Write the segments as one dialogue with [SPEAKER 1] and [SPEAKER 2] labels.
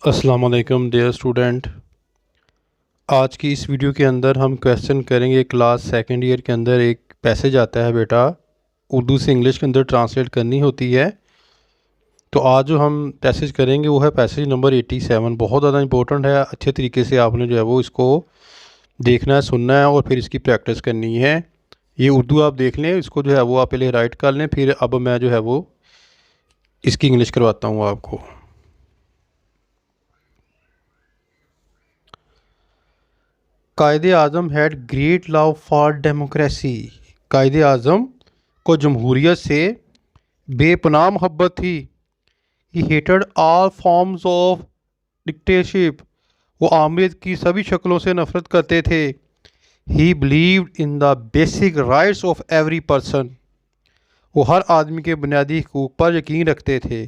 [SPEAKER 1] अस्सलाम वालेकुम dear student. आज की इस वीडियो के अंदर हम क्वेश्चन करेंगे। क्लास सेकंड ईयर के अंदर एक पैसेज आता है बेटा, उर्दू से इंग्लिश के अंदर ट्रांसलेट करनी होती है। तो आज जो हम पैसेज करेंगे वो है पैसेज नंबर 87। बहुत ज़्यादा इंपॉर्टेंट है। अच्छे तरीके से आपने जो है वो इसको देखना है, सुनना है और फिर इसकी प्रैक्टिस करनी है। ये उर्दू आप देख लें, इसको जो है वो आप पहले राइट कर लें, फिर अब मैं जो है वो इसकी इंग्लिश करवाता हूँ आपको। Quaid e Azam had great love for democracy. Quaid e Azam को जमहूरियत से बेपनाह मोहब्बत थी। He hated all forms of dictatorship. वो आमियत की सभी शक्लों से नफरत करते थे। He believed in the basic rights of every person. वो हर आदमी के बुनियादी हकूक़ पर यकीन रखते थे।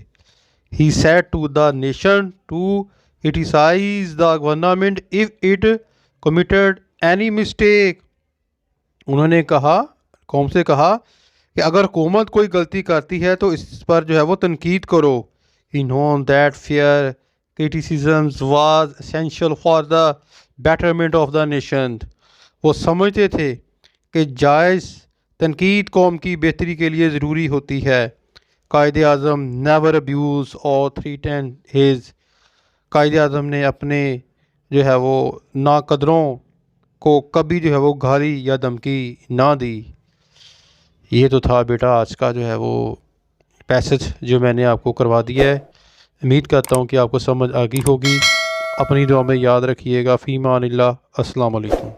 [SPEAKER 1] He said to the nation to criticise the government if it committed any mistake. उन्होंने कहा, कौम से कहा कि अगर हुकूमत कोई गलती करती है तो इस पर जो है वो तनकीद करो। He known that fair criticisms was essential for the betterment of the nation. वो समझते थे कि जायज़ तनकीद कौम की बेहतरी के लिए ज़रूरी होती है। कायदे आज़म नेवर अब्यूज़ और थ्रीटेंड हिज। कायदे आज़म ने अपने जो है वो नाकदरों को कभी जो है वो गाली या धमकी ना दी। ये तो था बेटा आज का जो है वो पैसेज जो मैंने आपको करवा दिया है। उम्मीद करता हूँ कि आपको समझ आ गई होगी। अपनी दुआ में याद रखिएगा। फ़ीमानिल्लाह। अस्सलाम वालेकुम।